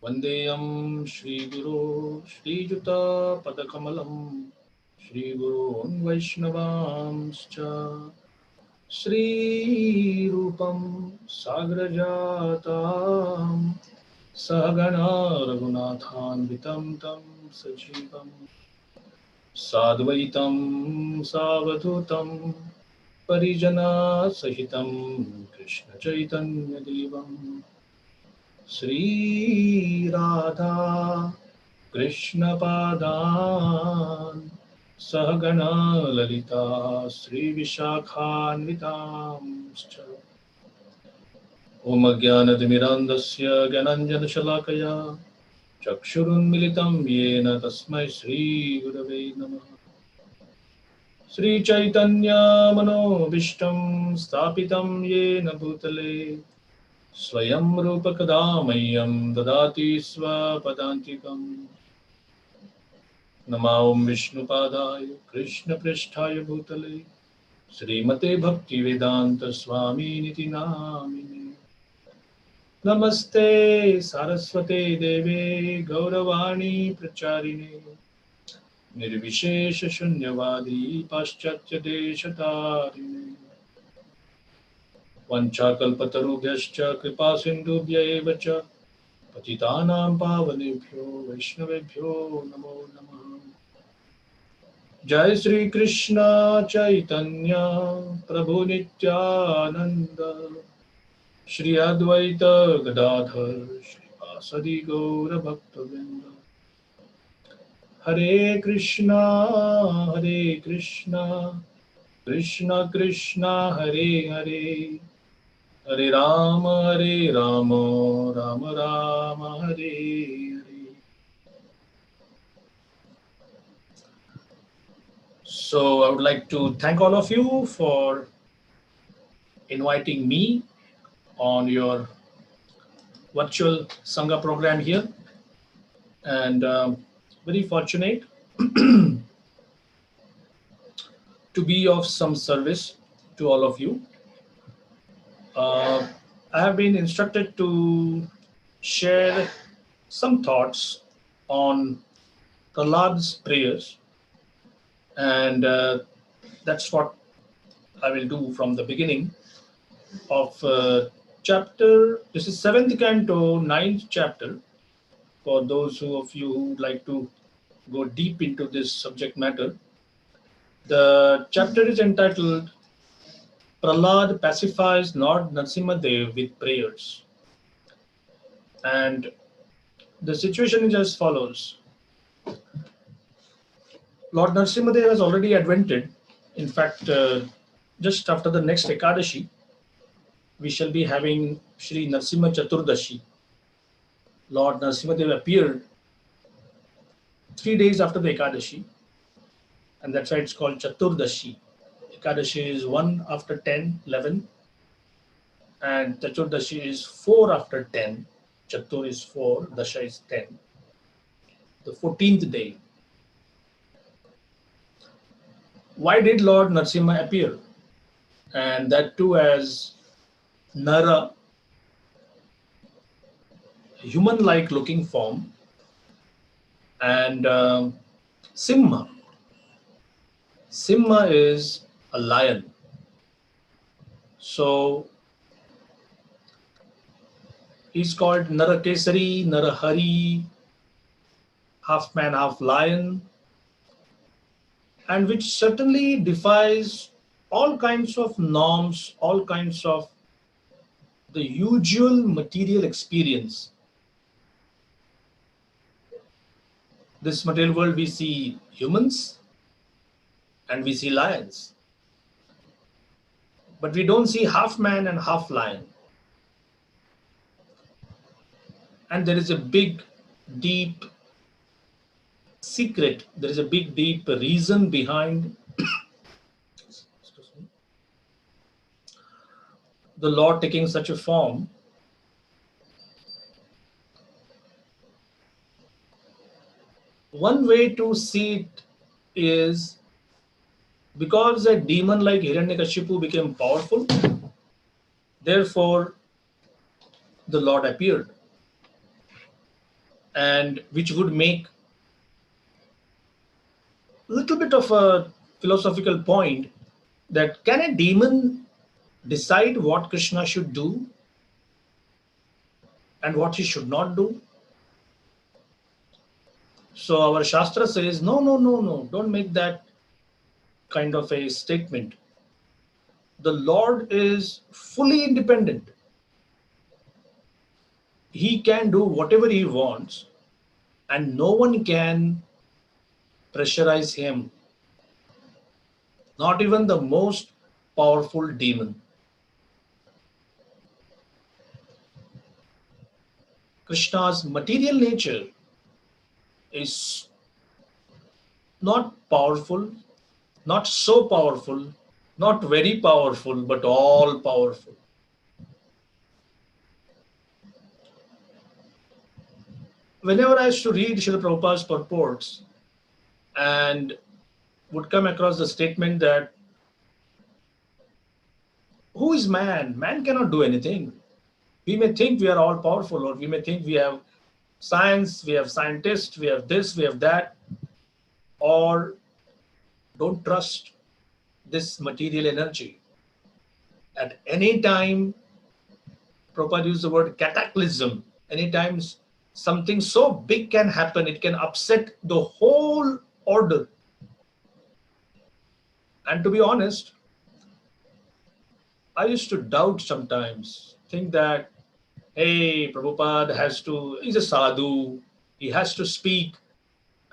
Vandeyam Shri Guru Shri Juta Padakamalam Shri Guru Vaishnavamscha Shri Rupam Sagrajatam Sahagana Raghunathan Vitam Tam Sajivam Sadvaitam Savadutam Parijana Sahitam Krishna Chaitanya Devam Sri Radha Krishna Padan Sahagana Lalita Sri Vishakhanvitamscha Om Jnanatimirandasya Gyananjana Shalakaya Chakshurunmilitam Yena Tasmai Sri Gurave Namah Sri Chaitanya Manobishtam Stapitam Yena Bhutale Swayam Rupa Kadamayam Dadati Swapadantikam Nama Om Vishnu Padaya Krishna Pristhaya Bhutale Srimate Bhakti Vedanta Swami Niti Namine Namaste Saraswate Deve Gauravani Pracharine Nirvishesha Shunyavadi Paschatya Deshatarine Vanchakalpatarubhyascha Kripa Sindhubhya eva cha Patitanam Pavanebhyo Vaishnavebhyo Namo Namah Jai Sri Krishna Chaitanya Prabhu Nityananda Shri Advaita Gadadhar Shri Vasadi Gaura Bhaktavinda Hare Krishna Krishna Krishna Hare Hare Hare Rama Rama Rama Hare Hare. So I would like to thank all of you for inviting me on your virtual Sangha program here, and very fortunate to be of some service to all of you. I have been instructed to share some thoughts on Prahlad's prayers, and that's what I will do from the beginning of chapter. This is 7th canto, 9th chapter. For those of you who would like to go deep into this subject matter, the chapter is entitled Prahlad pacifies Lord Narasimhadev with prayers. And the situation is as follows. Lord Narasimhadev has already advented. In fact, just after the next Ekadashi, we shall be having Shri Narasimha Chaturdashi. Lord Narasimhadev appeared 3 days after the Ekadashi, and that's why it's called Chaturdashi. Ekadashi is 1 after 10, 11, and Chaturdashi is 4 after 10. Chatur is 4, Dasha is 10. The 14th day. Why did Lord Narasimha appear? And that too as Nara, human-like looking form, and Simha. Simha is a lion. So he's called Narakesari, Narahari, half man, half lion, and which certainly defies all kinds of norms, all kinds of the usual material experience. This material world, we see humans and we see lions, but we don't see half man and half lion. And there is a big, deep secret, there is a big, deep reason behind the Lord taking such a form. One way to see it is because a demon like Hiranyakashipu became powerful, therefore the Lord appeared. and which would make a little bit of a philosophical point, that can a demon decide what Krishna should do and what he should not do? So our Shastra says, no, no, no, no, don't make that kind of a statement. The Lord is fully independent. He can do whatever he wants, and no one can pressurize him, not even the most powerful demon. Krishna's material nature is not powerful, not so powerful, not very powerful, but all powerful. Whenever I used to read Srila Prabhupada's purports and would come across the statement that who is man? Man cannot do anything. We may think we are all powerful, or we may think we have science, we have scientists, we have this, we have that, or don't trust this material energy. At any time, Prabhupada used the word cataclysm. Anytime something so big can happen, it can upset the whole order. And to be honest, I used to doubt sometimes, think that, hey, Prabhupada he's a sadhu, he has to speak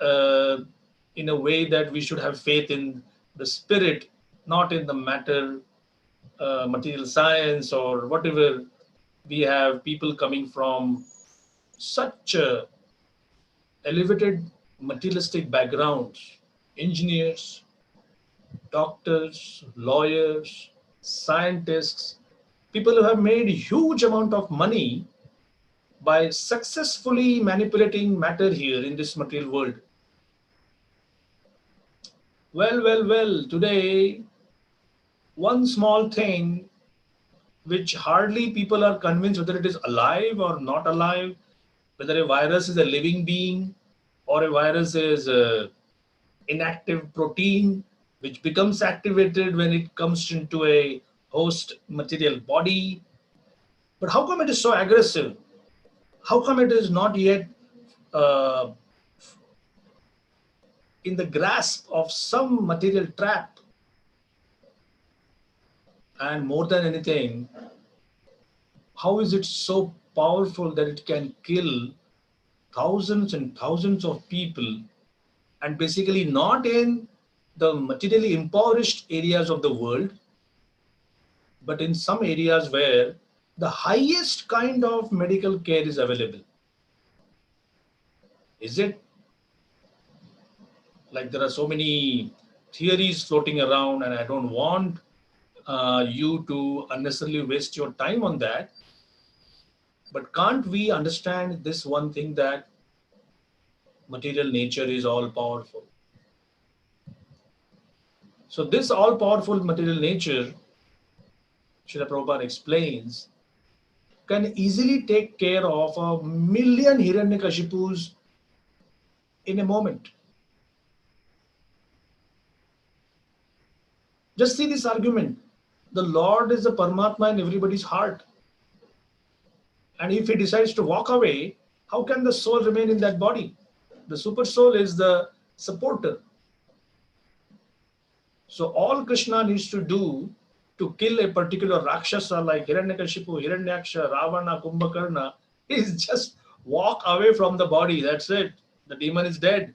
uh, in a way that we should have faith in the spirit, not in the matter, material science or whatever. We have people coming from such elevated materialistic backgrounds, engineers, doctors, lawyers, scientists, people who have made huge amount of money by successfully manipulating matter here in this material world. Well, today, one small thing which hardly people are convinced whether it is alive or not alive, whether a virus is a living being or a virus is a inactive protein which becomes activated when it comes into a host material body. But how come it is so aggressive? How come it is not yet uh, in the grasp of some material trap? And more than anything, how is it so powerful that it can kill thousands and thousands of people, and basically not in the materially impoverished areas of the world, but in some areas where the highest kind of medical care is available? Is it like there are so many theories floating around, and I don't want you to unnecessarily waste your time on that. But can't we understand this one thing, that material nature is all powerful? So this all powerful material nature, Srila Prabhupada explains, can easily take care of a million Hiranyakashipus in a moment. Just see this argument. The Lord is the Paramatma in everybody's heart. And if he decides to walk away, how can the soul remain in that body? The super soul is the supporter. So all Krishna needs to do to kill a particular Rakshasa like Hiranyakashipu, Hiranyaksha, Ravana, Kumbhakarna is just walk away from the body. That's it. The demon is dead.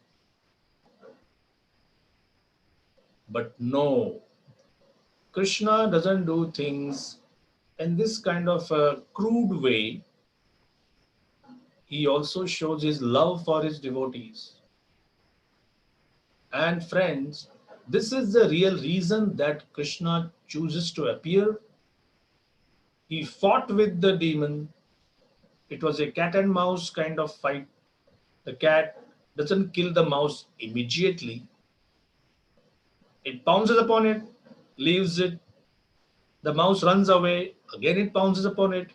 But no, Krishna doesn't do things in this kind of a crude way. He also shows his love for his devotees. And friends, this is the real reason that Krishna chooses to appear. He fought with the demon. It was a cat and mouse kind of fight. The cat doesn't kill the mouse immediately. It pounces upon it, leaves it. The mouse runs away. Again, it pounces upon it.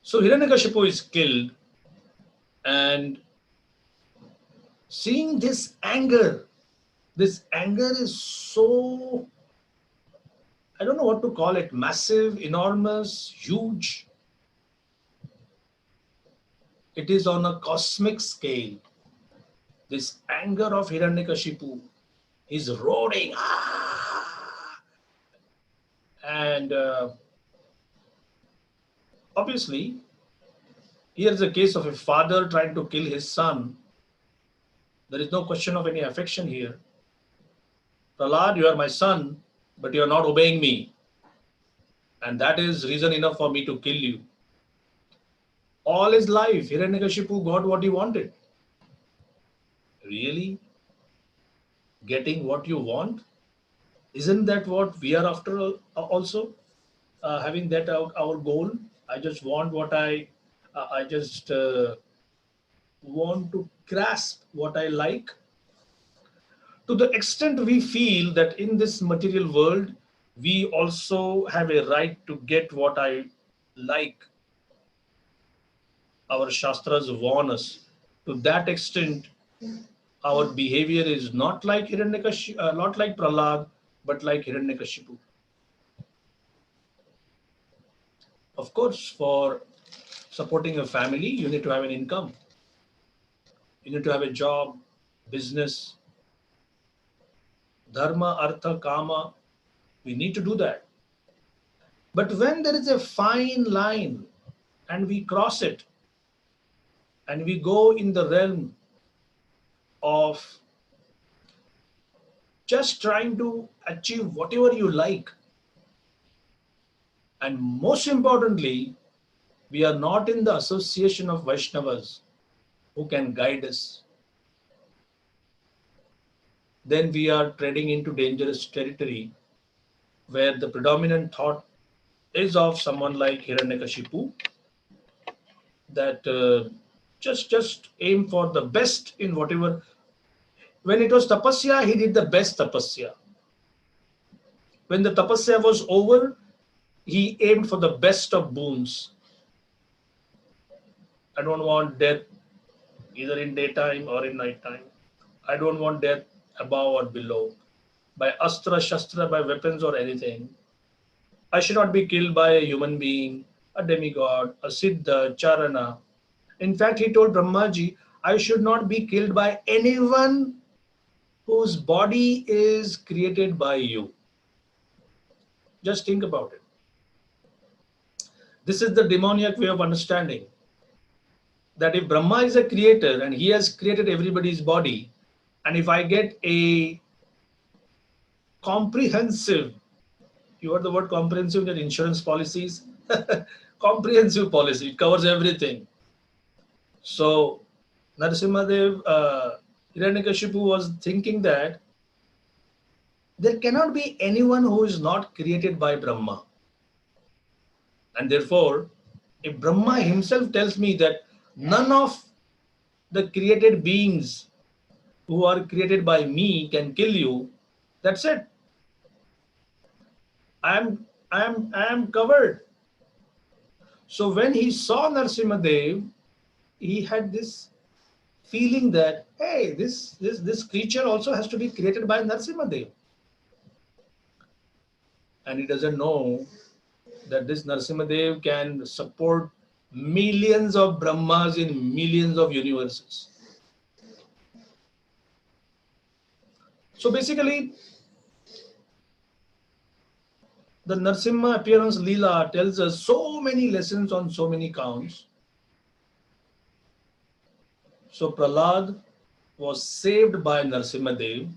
So Hiranyakashipu is killed, and seeing this anger is so, I don't know what to call it, massive, enormous, huge. It is on a cosmic scale. This anger of Hiranyakashipu is roaring, "Ah!" And obviously, here's a case of a father trying to kill his son. There is no question of any affection here. Prahlad, you are my son, but you are not obeying me. And that is reason enough for me to kill you. All his life, Hiranyakashipu got what he wanted. Really? Getting what you want? Isn't that what we are after also? Having that our goal? I just want what I just want to grasp what I like. To the extent we feel that in this material world, we also have a right to get what I like. Our Shastras warn us. To that extent, our behavior is not like not like Prahlad, but like Hiranyakashipu. Of course, for supporting a family, you need to have an income. You need to have a job, business, dharma, artha, kama. We need to do that. But when there is a fine line and we cross it and we go in the realm of just trying to achieve whatever you like, and most importantly, we are not in the association of Vaishnavas who can guide us, then we are treading into dangerous territory where the predominant thought is of someone like Hiranyakashipu, that just aim for the best in whatever. When it was tapasya, he did the best tapasya. When the tapasya was over, he aimed for the best of boons. I don't want death either in daytime or in nighttime. I don't want death above or below, by astra, shastra, by weapons or anything. I should not be killed by a human being, a demigod, a siddha, charana. In fact, he told Brahmaji, I should not be killed by anyone whose body is created by you. Just think about it. This is the demoniac way of understanding that if Brahma is a creator and he has created everybody's body, and if I get a comprehensive, you heard the word comprehensive in insurance policies, comprehensive policy, it covers everything. So Narasimhadev, Hiranyakashipu was thinking that there cannot be anyone who is not created by Brahma. And therefore, if Brahma himself tells me that none of the created beings who are created by me can kill you, that's it. I am covered. So when he saw Narasimhadev, he had this feeling that hey, this creature also has to be created by Narasimhadev. And he doesn't know that this Narasimhadev can support millions of Brahmas in millions of universes. So basically, the Narasimha appearance Leela tells us so many lessons on so many counts. So Prahlad was saved by Narasimhadev.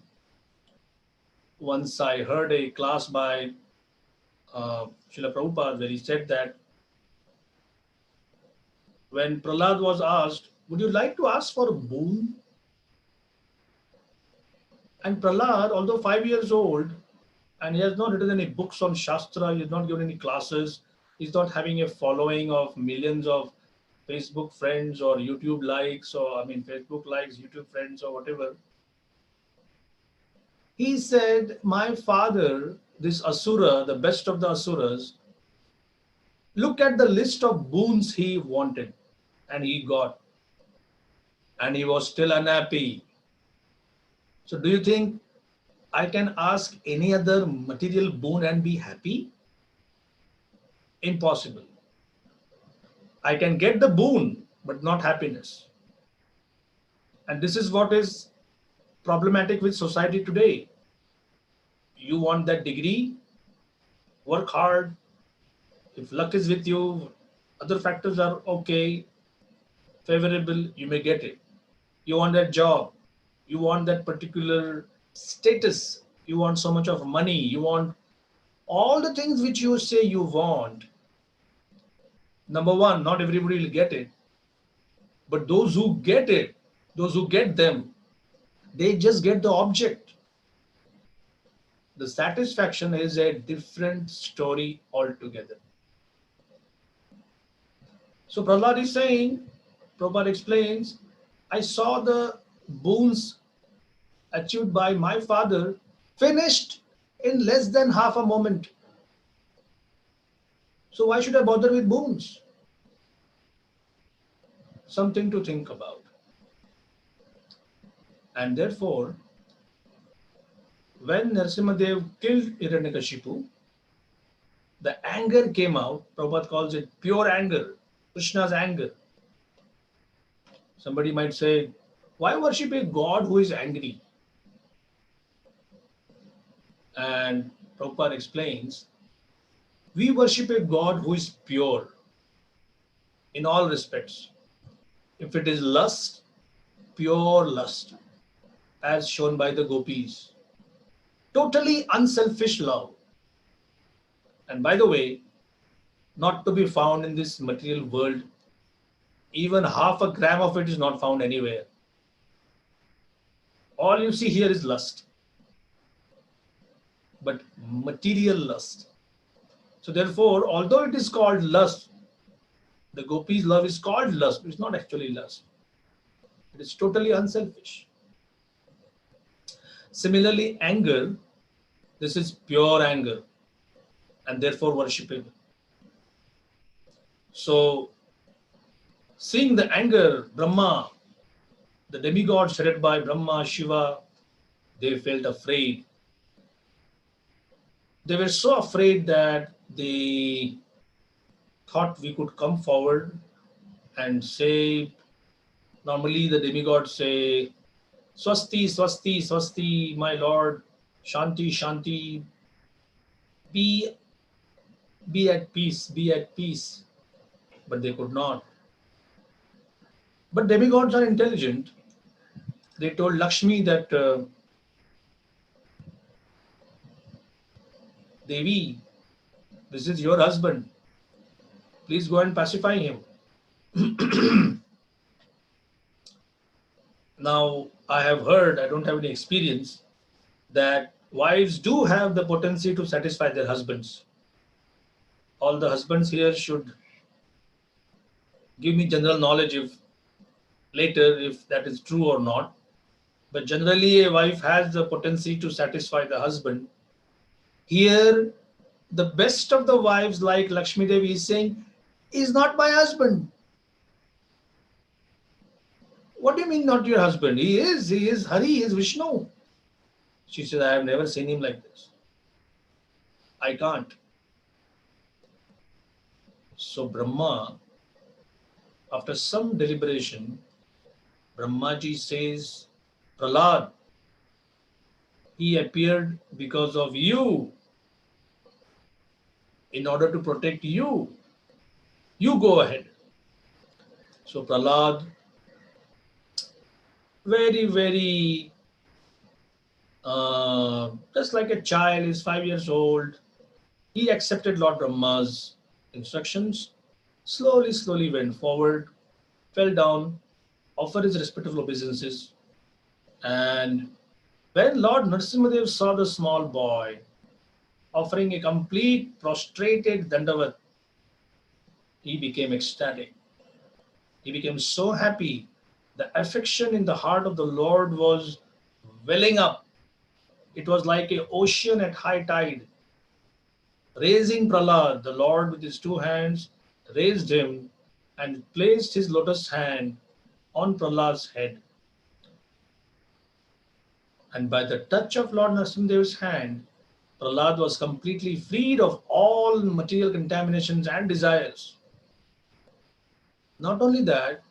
Once I heard a class by Srila Prabhupada where he said that when Prahlad was asked, would you like to ask for a boon? And Prahlad, although 5 years old, and he has not written any books on Shastra, he has not given any classes, he's not having a following of millions of Facebook friends or YouTube likes, or I mean, Facebook likes, YouTube friends, or whatever. He said, my father, this Asura, the best of the Asuras, Look at the list of boons he wanted and he got, and he was still unhappy. So, do you think I can ask any other material boon and be happy? Impossible. I can get the boon, but not happiness. And this is what is problematic with society today. You want that degree, work hard. If luck is with you, other factors are okay, favorable, you may get it. You want that job, you want that particular status, you want so much of money, you want all the things which you say you want. Number one, not everybody will get it, but those who get it, those who get them, they just get the object. The satisfaction is a different story altogether. So Prahlad is saying, Prabhupada explains, I saw the boons achieved by my father finished in less than half a moment. So why should I bother with boons? Something to think about. And therefore, when Narasimhadev killed Hiranyakashipu, the anger came out. Prabhupada calls it pure anger, Krishna's anger. Somebody might say, why worship a God who is angry? And Prabhupada explains, we worship a God who is pure in all respects. If it is lust, pure lust, as shown by the gopis. Totally unselfish love. And by the way, not to be found in this material world. Even half a gram of it is not found anywhere. All you see here is lust, but material lust. So therefore, although it is called lust, the gopis' love is called lust. It's not actually lust. It is totally unselfish. Similarly, anger, this is pure anger and therefore worshipable. So, seeing the anger, Brahma, the demigods headed by Brahma, Shiva, they felt afraid. They were so afraid that they thought we could come forward and say, normally the demigods say, Swasti, Swasti, Swasti, my Lord, Shanti, Shanti, be, be at peace, be at peace. But they could not. But demigods are intelligent. They told Lakshmi that, Devi, this is your husband. Please go and pacify him. Now, I have heard, I don't have any experience, that wives do have the potency to satisfy their husbands. All the husbands here should give me general knowledge if later if that is true or not. But generally, a wife has the potency to satisfy the husband. Here, the best of the wives, like Lakshmi Devi, is saying, is not my husband. What do you mean, not your husband? He is Hari, he is Vishnu. She said, I have never seen him like this. I can't. So Brahma, after some deliberation, Brahmaji says, Prahlad, he appeared because of you, in order to protect you. You go ahead. So Prahlad, very, very, just like a child, is 5 years old, he accepted Lord Brahma's instructions, slowly, slowly went forward, fell down, offered his respectful obeisances, and when Lord Narasimhadev saw the small boy offering a complete prostrated dandavat, he became ecstatic. He became so happy. The affection in the heart of the Lord was welling up. It was like an ocean at high tide. Raising Prahlad, the Lord with his two hands raised him and placed his lotus hand on Prahlad's head. And by the touch of Lord Narasimha's hand, Prahlad was completely freed of all material contaminations and desires. Not only that,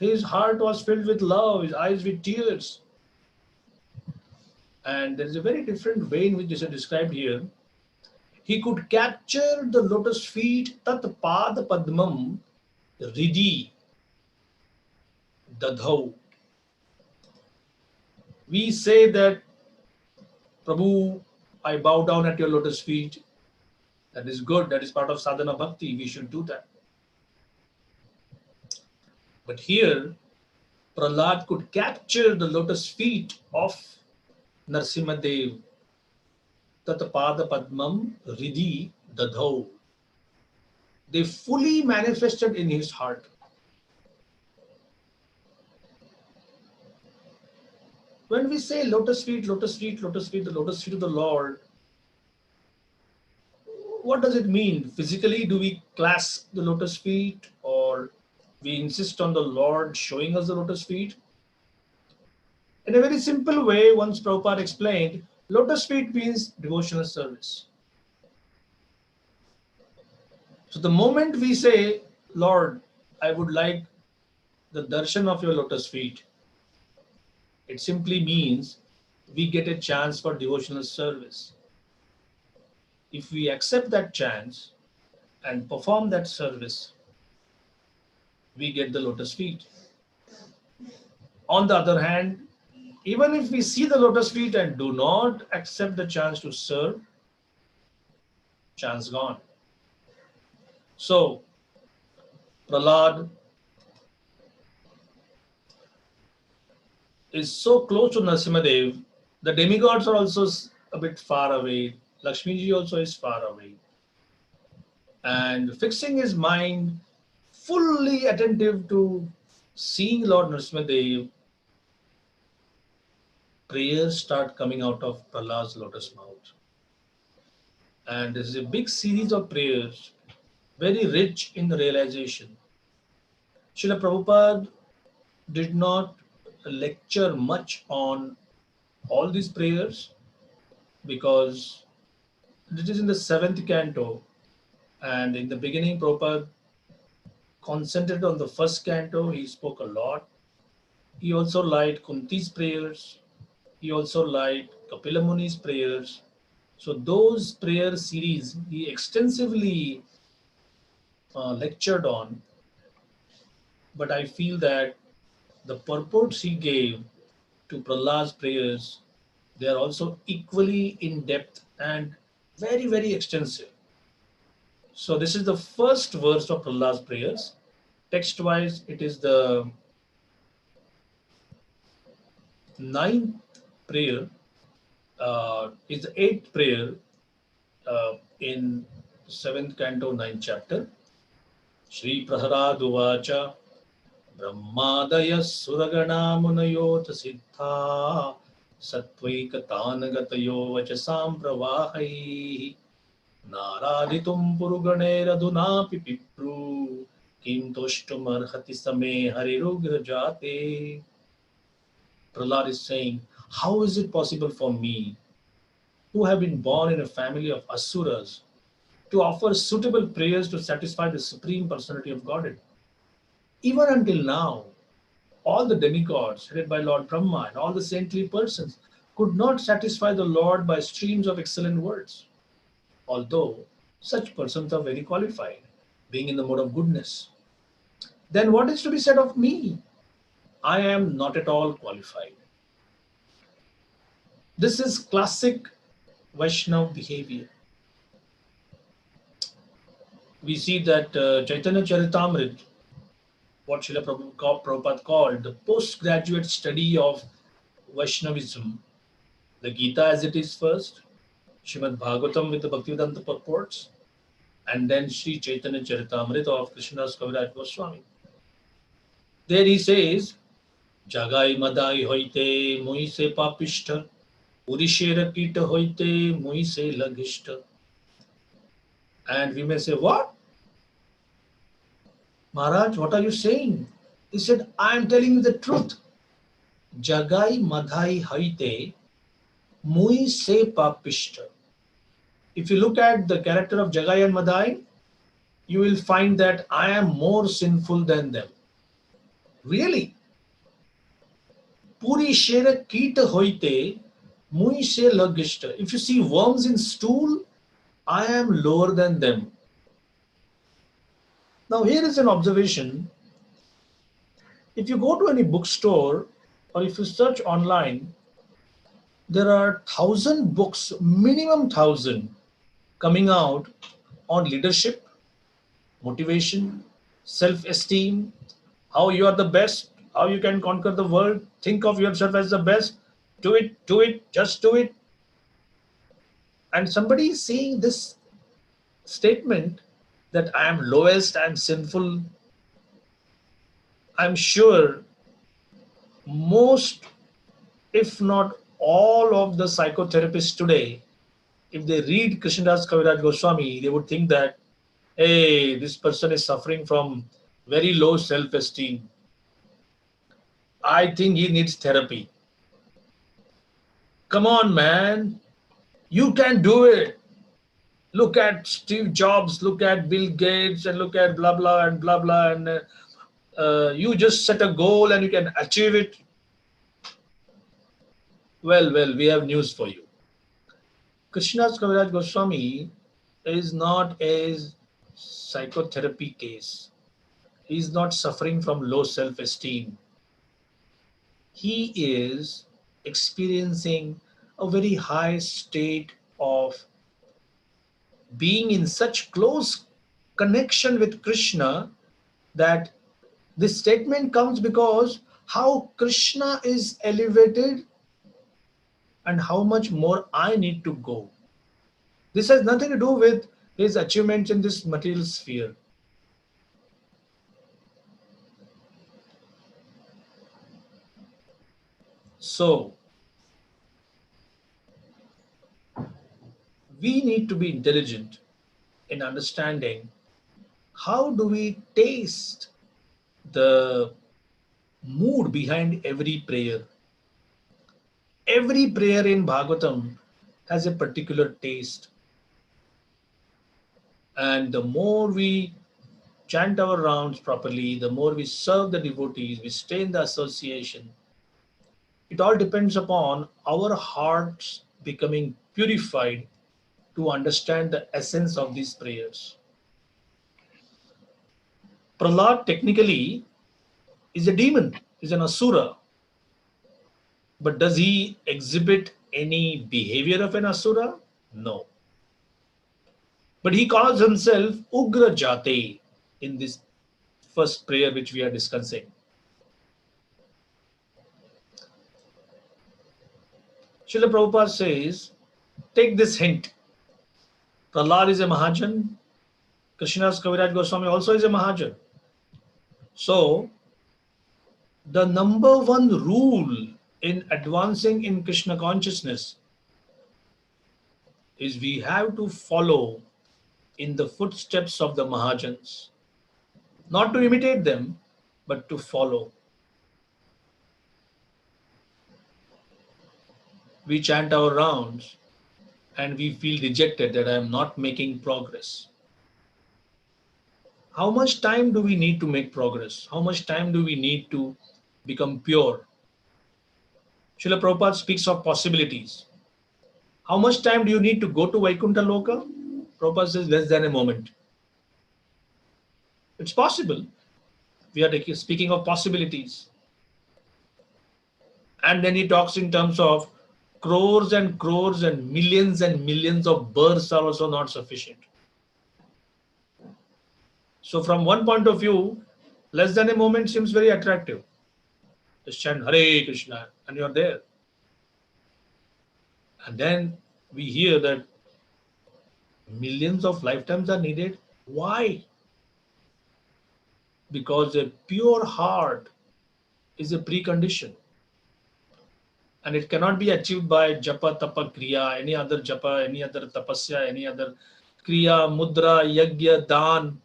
his heart was filled with love, his eyes with tears. And there is a very different way in which this is described here. He could capture the lotus feet, tat pad padmam, ridi, dadhau. We say that, Prabhu, I bow down at your lotus feet. That is good. That is part of sadhana bhakti. We should do that. But here, Prahlad could capture the lotus feet of Narsimhadev. Tatpada Padmam Ridhi Dadhau. They fully manifested in his heart. When we say lotus feet, lotus feet, lotus feet, the lotus feet of the Lord, what does it mean? Physically, do we clasp the lotus feet or we insist on the Lord showing us the lotus feet? In a very simple way, once Prabhupada explained, lotus feet means devotional service. So the moment we say, Lord, I would like the darshan of your lotus feet, it simply means we get a chance for devotional service. If we accept that chance and perform that service, we get the lotus feet. On the other hand, even if we see the lotus feet and do not accept the chance to serve, chance gone. So, Prahlad is so close to Narasimhadev. The demigods are also a bit far away. Lakshmi ji also is far away. And fixing his mind fully attentive to seeing Lord Narasimhadev, prayers start coming out of Prahlad's lotus mouth. And this is a big series of prayers, very rich in realization. Srila Prabhupada did not lecture much on all these prayers because it is in the seventh canto, and in the beginning, Prabhupada concentrated on the first canto. He spoke a lot. He also liked Kunti's prayers. He also liked Kapila Muni's prayers. So those prayer series he extensively lectured on. But I feel that the purports he gave to Prahlad's prayers, they are also equally in depth and very, very extensive. So this is the first verse of Prahlad's prayers. Text-wise, it is the ninth prayer, is the eighth prayer in seventh canto, ninth chapter. Shri Prahlada Uvacha Brahmadaya Suragana Munayota Siddha Satvaikatangatayo Vachasam Pravahai Naraditum Puruganeradhunapi Pipru Kim Toshtumarhati Same Harirugrajate. Prahlad is saying, how is it possible for me, who have been born in a family of asuras, to offer suitable prayers to satisfy the Supreme Personality of Godhead? Even until now, all the demigods headed by Lord Brahma and all the saintly persons could not satisfy the Lord by streams of excellent words, although such persons are very qualified, being in the mode of goodness. Then what is to be said of me? I am not at all qualified. This is classic Vaishnava behavior. We see that Chaitanya Charitamrita, what Srila Prabhupada called the postgraduate study of Vaishnavism, the Gita as it is first, Srimad Bhagavatam with the Bhaktivedanta purports, and then Sri Chaitanya Charitamrita of Krishnadas Kaviraj Goswami. There he says, Jagai Madai Hoite Moise Papishta, Urishera Kita Hoite Moise Lagishta, And we may say, what? Maharaj, what are you saying? He said, I am telling you the truth. Jagai madhai haite mui se papishta. If you look at the character of Jagai and Madhai, you will find that I am more sinful than them. Really? Puri shere kita hoite mui se lagishta. If you see worms in stool, I am lower than them. Now here is an observation. If you go to any bookstore or if you search online, there are 1,000 books, minimum 1,000, coming out on leadership, motivation, self-esteem, how you are the best, how you can conquer the world, think of yourself as the best, do it, just do it. And somebody is saying this statement that I am lowest, I am sinful. I'm sure most, if not all of the psychotherapists today, if they read Krishnadas Kaviraj Goswami, they would think that, hey, this person is suffering from very low self-esteem. I think he needs therapy. Come on, man. You can do it. Look at Steve Jobs, look at Bill Gates, and look at blah, blah, and blah, blah. And you just set a goal and you can achieve it. Well, we have news for you. Krishnadas Kaviraj Goswami is not a psychotherapy case. He is not suffering from low self esteem. He is experiencing a very high state of being in such close connection with Krishna that this statement comes because how Krishna is elevated and how much more I need to go. This has nothing to do with his achievements in this material sphere. So, we need to be intelligent in understanding how do we taste the mood behind every prayer. Every prayer in Bhagavatam has a particular taste. And the more we chant our rounds properly, the more we serve the devotees, we stay in the association. It all depends upon our hearts becoming purified to understand the essence of these prayers. Prahlad technically is a demon, is an asura. But does he exhibit any behavior of an asura? No. But he calls himself Ugra Jate in this first prayer which we are discussing. Srila Prabhupada says, take this hint. Prahlad is a Mahajan. Krishnadas Kaviraj Goswami also is a Mahajan. So, the number one rule in advancing in Krishna consciousness is we have to follow in the footsteps of the Mahajans. Not to imitate them, but to follow. We chant our rounds and we feel dejected that I am not making progress. How much time do we need to make progress? How much time do we need to become pure? Srila Prabhupada speaks of possibilities. How much time do you need to go to Vaikuntha Loka? Prabhupada says less than a moment. It's possible. We are speaking of possibilities. And then he talks in terms of crores and millions of births are also not sufficient. So from one point of view, less than a moment seems very attractive. Just chant Hare Krishna and you're there. And then we hear that millions of lifetimes are needed. Why? Because a pure heart is a precondition. And it cannot be achieved by japa, tapa, kriya, any other japa, any other tapasya, any other Kriya, Mudra, Yagya, Dan.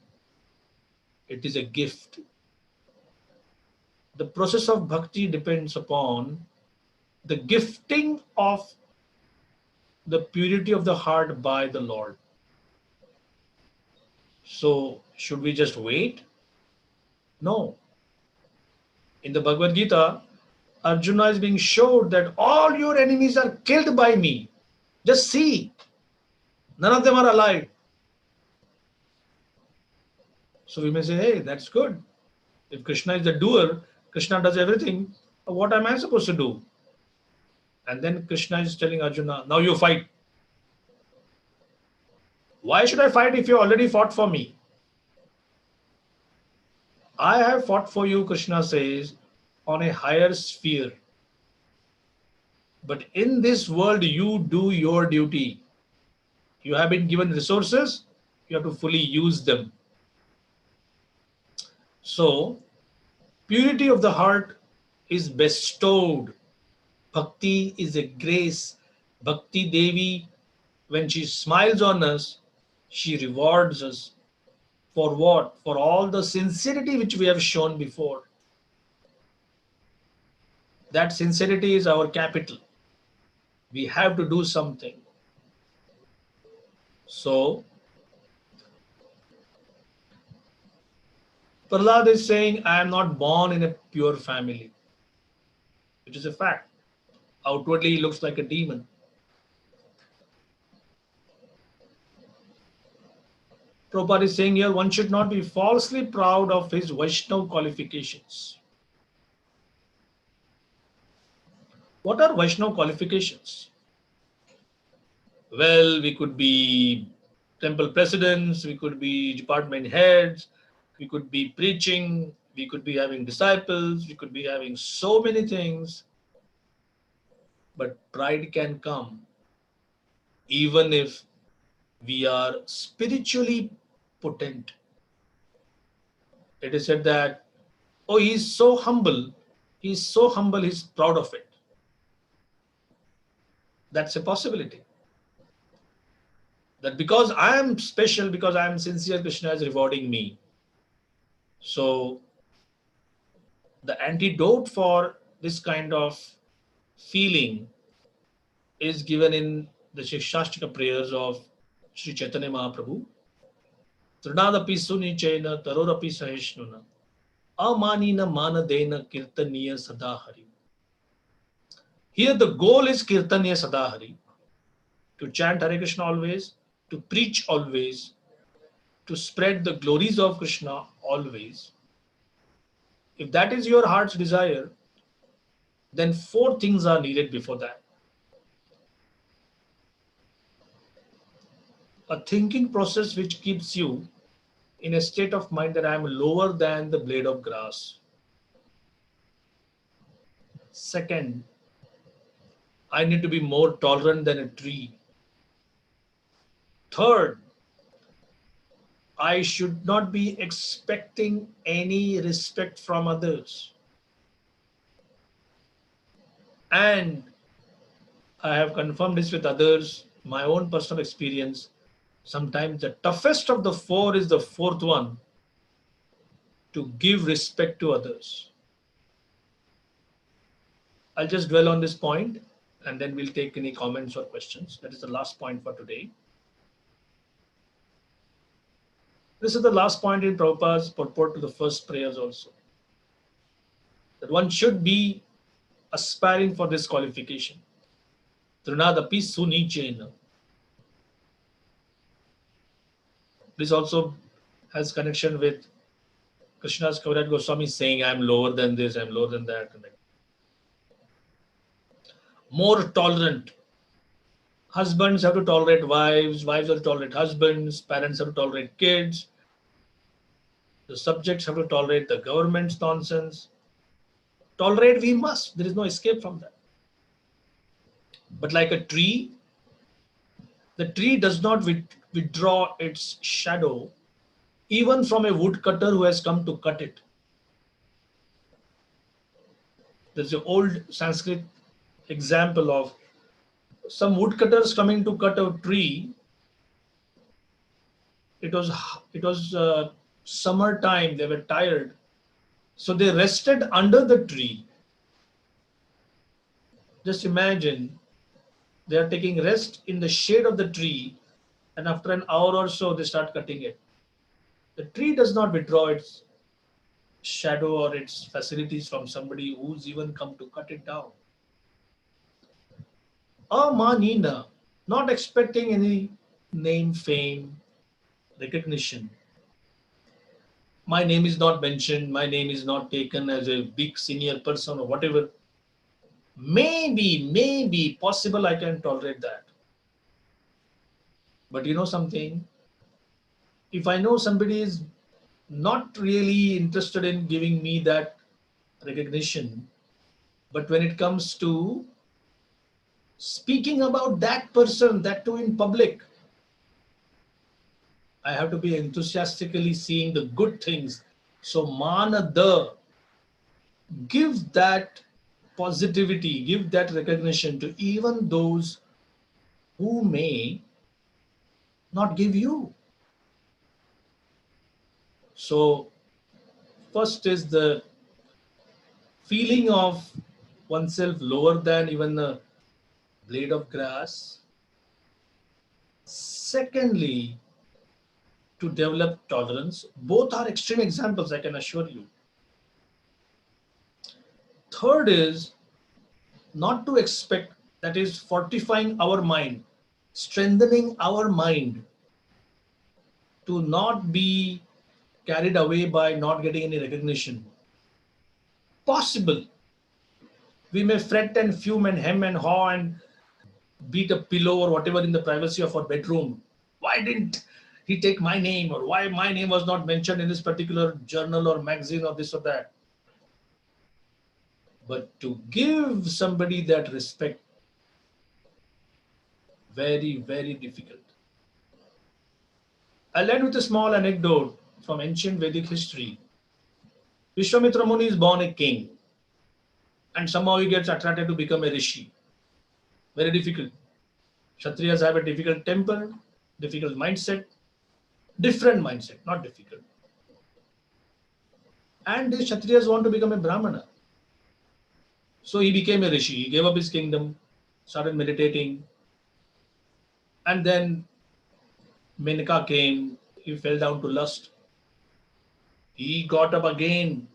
It is a gift. The process of bhakti depends upon the gifting of the purity of the heart by the Lord. So, should we just wait? No. In the Bhagavad Gita, Arjuna is being showed that all your enemies are killed by me. Just see, none of them are alive. So we may say, hey, that's good. If Krishna is the doer, Krishna does everything. What am I supposed to do? And then Krishna is telling Arjuna, now you fight. Why should I fight if you already fought for me? I have fought for you, Krishna says, on a higher sphere. But in this world, you do your duty. You have been given resources, you have to fully use them. So, purity of the heart is bestowed. Bhakti is a grace. Bhakti Devi, when she smiles on us, she rewards us. For what? For all the sincerity which we have shown before. That sincerity is our capital. We have to do something. So, Prahlad is saying, I am not born in a pure family, which is a fact. Outwardly, he looks like a demon. Prabhupada is saying here, one should not be falsely proud of his Vaishnava qualifications. What are Vaishnava qualifications? Well, we could be temple presidents, we could be department heads, we could be preaching, we could be having disciples, we could be having so many things. But pride can come even if we are spiritually potent. It is said that, oh, he's so humble, he's proud of it. That's a possibility. That because I am special, because I am sincere, Krishna is rewarding me. So, the antidote for this kind of feeling is given in the Shikshastika prayers of Sri Chaitanya Mahaprabhu. Trinadapi sunichena tarorapi sahishnuna amanina manadena kirtaniya sadahari. Here the goal is kirtaniya sadahari, to chant Hare Krishna always, to preach always, to spread the glories of Krishna always. If that is your heart's desire, then four things are needed before that. A thinking process which keeps you in a state of mind that I am lower than the blade of grass. Second, I need to be more tolerant than a tree. Third, I should not be expecting any respect from others. And I have confirmed this with others, my own personal experience. Sometimes the toughest of the four is the fourth one, to give respect to others. I'll just dwell on this point and then we'll take any comments or questions. That is the last point for today. This is the last point in Prabhupada's purport to the first prayers also. That one should be aspiring for this qualification. Trinadapi sunichena. This also has connection with Krishna's Kaviraj Goswami saying, I am lower than this, I am lower than that. More tolerant. Husbands have to tolerate wives, wives have to tolerate husbands, parents have to tolerate kids. The subjects have to tolerate the government's nonsense. Tolerate we must. There is no escape from that. But like a tree, the tree does not withdraw its shadow even from a woodcutter who has come to cut it. There's an old Sanskrit example of some woodcutters coming to cut a tree, It was summertime. They were tired, so they rested under the tree. Just imagine, they are taking rest in the shade of the tree, and after an hour or so, they start cutting it. The tree does not withdraw its shadow or its facilities from somebody who's even come to cut it down. Nina, not expecting any name, fame, recognition. My name is not mentioned, my name is not taken as a big senior person or whatever. Maybe, possible I can tolerate that. But you know something? If I know somebody is not really interested in giving me that recognition, but when it comes to speaking about that person, that too in public, I have to be enthusiastically seeing the good things. So, Manada, give that positivity, give that recognition to even those who may not give you. So, first is the feeling of oneself lower than even a blade of grass. Secondly, to develop tolerance. Both are extreme examples, I can assure you. Third is not to expect, that is fortifying our mind, strengthening our mind to not be carried away by not getting any recognition. Possible. We may fret and fume and hem and haw and beat a pillow or whatever in the privacy of our bedroom. Why didn't he take my name, or why my name was not mentioned in this particular journal or magazine or this or that? But to give somebody that respect, very difficult. I'll end with a small anecdote from ancient Vedic history. Vishwamitra Muni is born a king, and somehow he gets attracted to become a rishi. Very difficult. Kshatriyas have a difficult temper, difficult mindset, different mindset, not difficult. And these Kshatriyas want to become a Brahmana. So he became a rishi. He gave up his kingdom, started meditating, and then Menaka came. He fell down to lust. He got up again.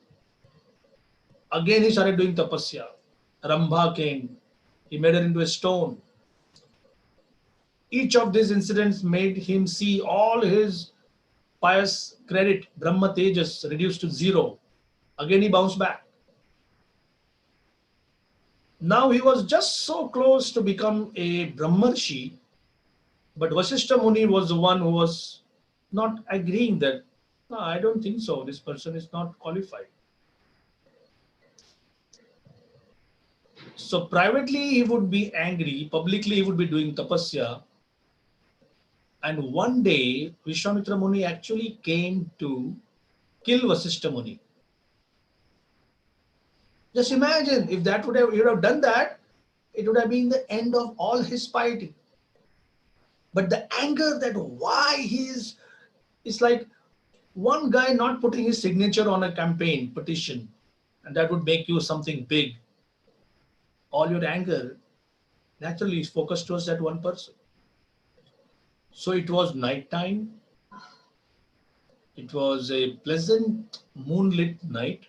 Again, he started doing tapasya. Rambha came. He made her into a stone. Each of these incidents made him see all his pious credit, Brahma Tejas, reduced to zero. Again, he bounced back. Now he was just so close to become a Brahmarshi, but Vasishtha Muni was the one who was not agreeing that, no, I don't think so. This person is not qualified. So privately he would be angry, publicly he would be doing tapasya. And one day Vishwamitra Muni actually came to kill Vasishtha Muni. Just imagine if that would have, he would have done that, it would have been the end of all his piety. But the anger that why he is, it's like one guy not putting his signature on a campaign petition, and that would make you something big. All your anger naturally is focused towards that one person. So it was night time. It was a pleasant moonlit night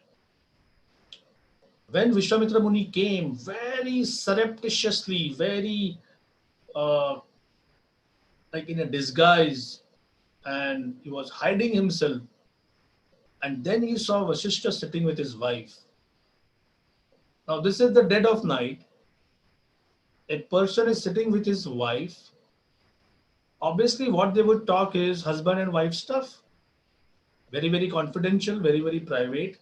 when Vishwamitra Muni came very surreptitiously, very uh, like in a disguise, and he was hiding himself. And then he saw Vasishtha sitting with his wife. Now, this is the dead of night. A person is sitting with his wife. Obviously, what they would talk is husband and wife stuff. Very confidential, very private.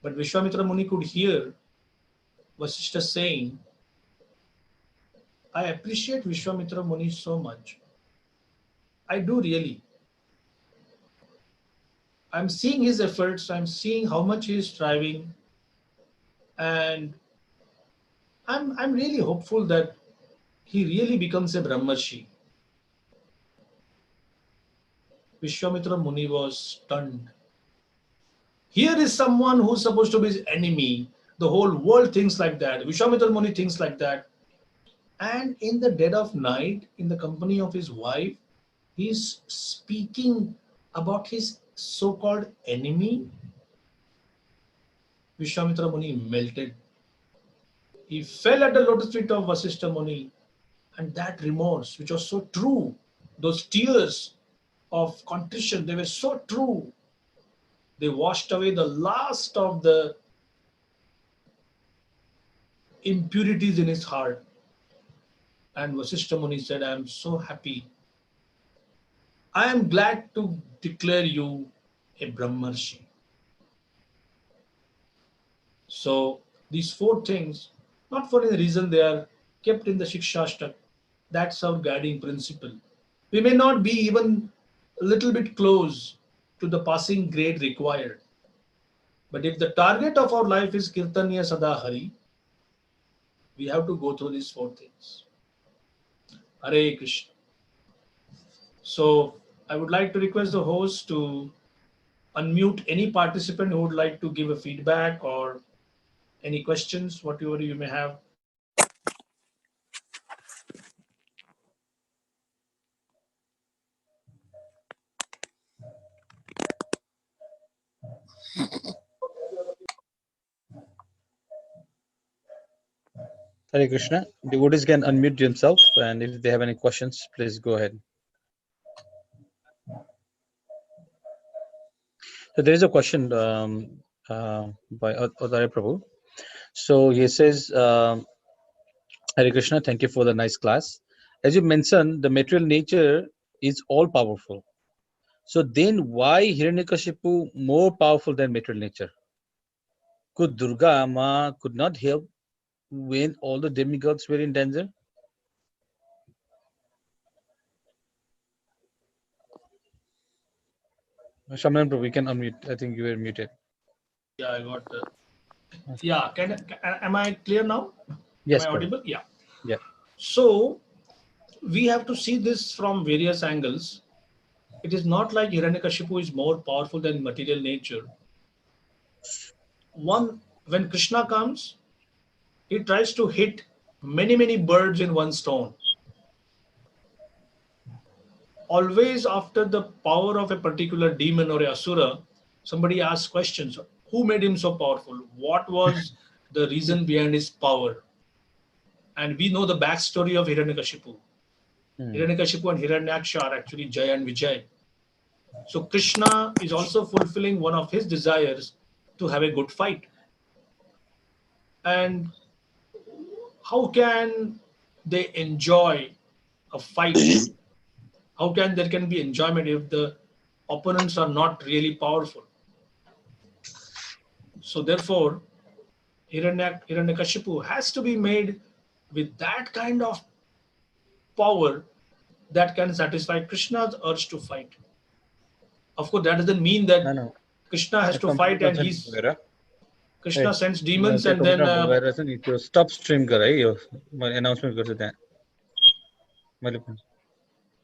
But Vishwamitra Muni could hear Vasishtha saying, I appreciate Vishwamitra Muni so much. I do really. I'm seeing his efforts, I'm seeing how much he is striving, and I'm really hopeful that he really becomes a Brahmarshi. Vishwamitra Muni was stunned. Here is someone who's supposed to be his enemy. The whole world thinks like that. Vishwamitra Muni thinks like that. And in the dead of night, in the company of his wife, he's speaking about his so-called enemy. Vishwamitra Muni melted. He fell at the lotus feet of Vasishtha Muni, and that remorse, which was so true, those tears of contrition, they were so true. They washed away the last of the impurities in his heart. And Vasishtha Muni said, I am so happy. I am glad to declare you a Brahmarshi. So these four things, not for any reason, they are kept in the Shikshashtak. That's our guiding principle. We may not be even a little bit close to the passing grade required. But if the target of our life is Kirtanya Sadahari, we have to go through these four things. Hare Krishna. So I would like to request the host to unmute any participant who would like to give a feedback or any questions, whatever you may have. Hare Krishna. Devotees can unmute themselves, and if they have any questions, please go ahead. So there is a question by Adare Prabhu. So he says, Hare Krishna, thank you for the nice class. As you mentioned, the material nature is all powerful. So then why Hiranyakashipu more powerful than material nature? Could Durga Ma could not help when all the demigods were in danger? Shyamananda Prabhu, we can unmute. I think you were muted. Yeah, I got. Yeah, am I clear now? Am Yes, I Prabhu. audible? Yeah. Yeah. So we have to see this from various angles. It is not like Hiranyakashipu is more powerful than material nature. One, when Krishna comes, he tries to hit many birds in one stone. Always after the power of a particular demon or a asura, somebody asks questions. Who made him so powerful? What was the reason behind his power? And we know the backstory of Hiranyakashipu. Hiranyakashipu and Hiranyaksha are actually Jaya and Vijay. So Krishna is also fulfilling one of his desires to have a good fight. And how can they enjoy a fight? How can there can be enjoyment if the opponents are not really powerful? So therefore, Hiranyakashipu has to be made with that kind of power that can satisfy Krishna's urge to fight. Of course, that doesn't mean that No. Krishna has to From fight and Krishna sends demons and then stop stream कर रही है announcement कर सकते हैं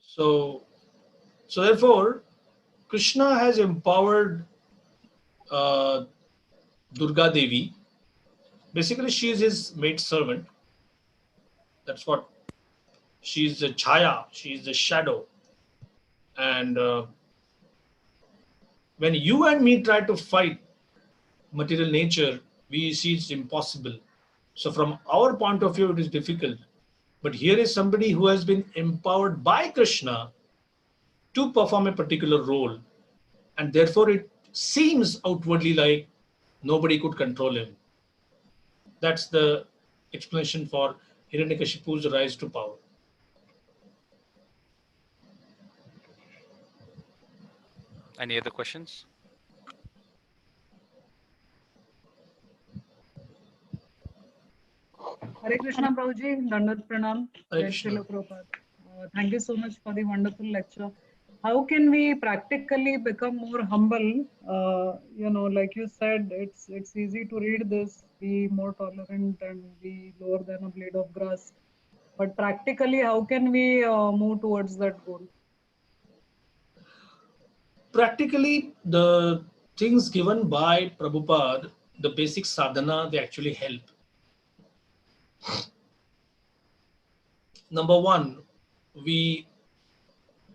so therefore Krishna has empowered Durga Devi. Basically, she is his maid servant. That's what she is, the chaya, she is the shadow. And when you and me try to fight material nature, we see it's impossible. So from our point of view, it is difficult. But here is somebody who has been empowered by Krishna to perform a particular role. And therefore, it seems outwardly like nobody could control him. That's the explanation for Hiranyakashipu's rise to power. Any other questions? Hare Krishna Prabhuji, Dandat Pranam. Hare Jai Krishna. Srila Prabhupada. Thank you so much for the wonderful lecture. How can we practically become more humble? Like you said, it's easy to read this, be more tolerant and be lower than a blade of grass. But practically, how can we move towards that goal? Practically, the things given by Prabhupada, the basic sadhana, they actually help. Number one,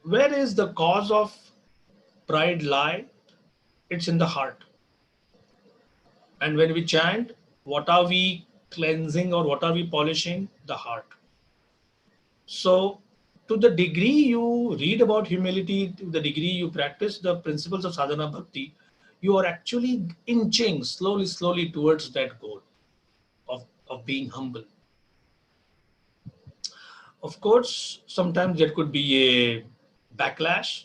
where is the cause of pride lie? It's in the heart. And when we chant, what are we cleansing or what are we polishing? The heart. So, to the degree you read about humility, to the degree you practice the principles of sadhana bhakti, you are actually inching slowly towards that goal of being humble. Of course, sometimes there could be a backlash.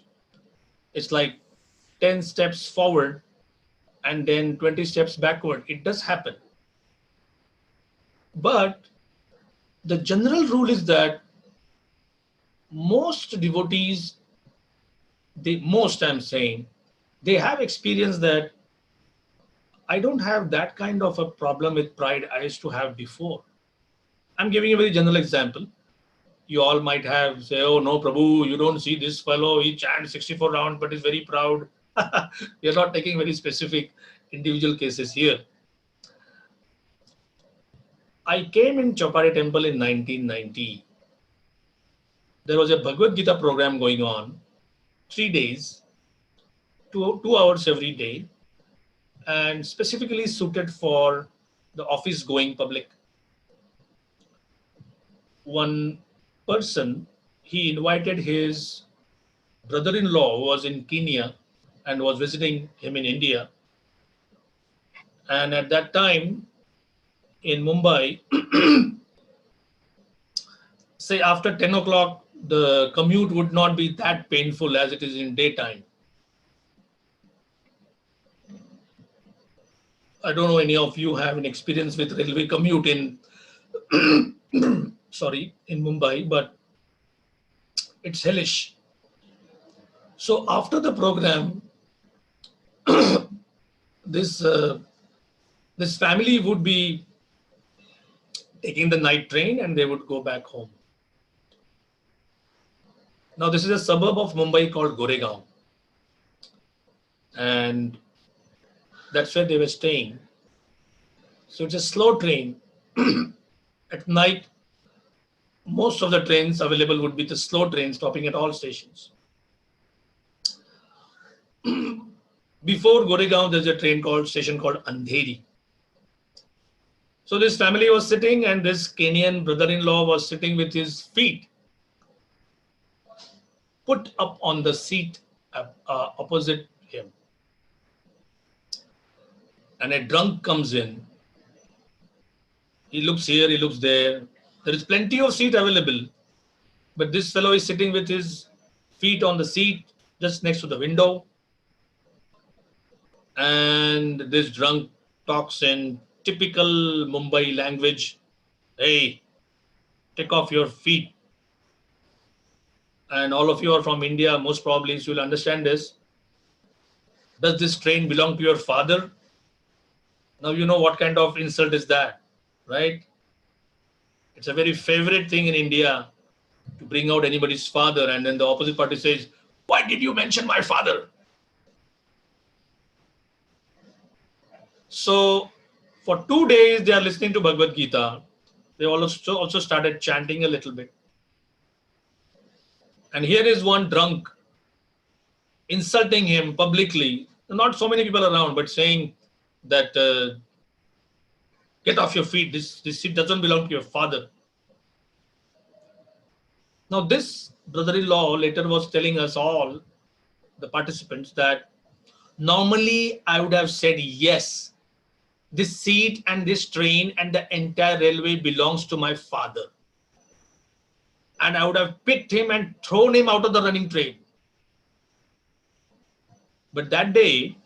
It's like 10 steps forward and then 20 steps backward. It does happen. But the general rule is that most devotees, I'm saying, they have experienced that I don't have that kind of a problem with pride I used to have before. I'm giving a very general example. You all might have say, oh no, Prabhu, you don't see this fellow, he chants 64 rounds but is very proud. We are not taking very specific individual cases here. I came in Chopari temple in 1990. There was a Bhagavad Gita program going on, 3 days, 2 hours every day, and specifically suited for the office going public. One person, he invited his brother-in-law who was in Kenya and was visiting him in India. And at that time in Mumbai, say after 10 o'clock, the commute would not be that painful as it is in daytime. I don't know any of you have an experience with railway commute in in Mumbai, but it's hellish. So after the program, this this family would be taking the night train and they would go back home. Now this is a suburb of Mumbai called Goregaon, and that's where they were staying. So it's a slow train. At night, most of the trains available would be the slow train stopping at all stations. Before Goregaon, there's a station called Andheri. So this family was sitting and this Kenyan brother-in-law was sitting with his feet put up on the seat opposite him. And a drunk comes in. He looks here, he looks there. There is plenty of seat available. But this fellow is sitting with his feet on the seat just next to the window. And this drunk talks in typical Mumbai language. Hey, take off your feet. And all of you are from India, most probably, so you'll understand this. Does this train belong to your father? Now you know what kind of insult is that, right? It's a very favorite thing in India to bring out anybody's father, and then the opposite party says, why did you mention my father? So for 2 days, they are listening to Bhagavad Gita. They also started chanting a little bit. And here is one drunk insulting him publicly. Not so many people around, but saying that get off your feet. This seat doesn't belong to your father. Now this brother-in-law later was telling us all, the participants, that normally I would have said yes. This seat and this train and the entire railway belongs to my father. And I would have picked him and thrown him out of the running train. But that day,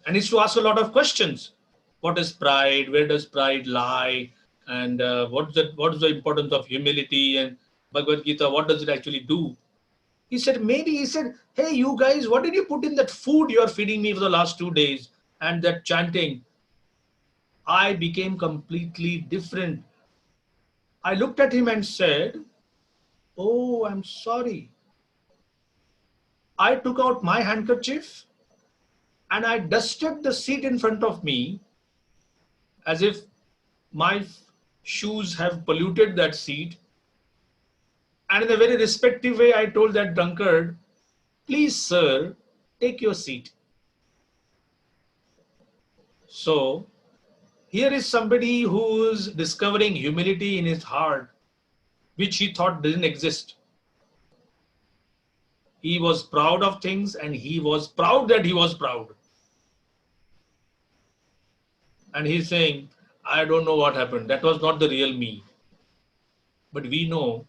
I need to ask a lot of questions. What is pride? Where does pride lie? And what is the importance of humility? And Bhagavad Gita, what does it actually do? He said, hey, you guys, what did you put in that food you are feeding me for the last 2 days? And that chanting. I became completely different. I looked at him and said, oh, I'm sorry. I took out my handkerchief and I dusted the seat in front of me as if my shoes have polluted that seat. And in a very respectful way, I told that drunkard, please, sir, take your seat. So, here is somebody who is discovering humility in his heart, which he thought didn't exist. He was proud of things and he was proud that he was proud. And he's saying, I don't know what happened. That was not the real me. But we know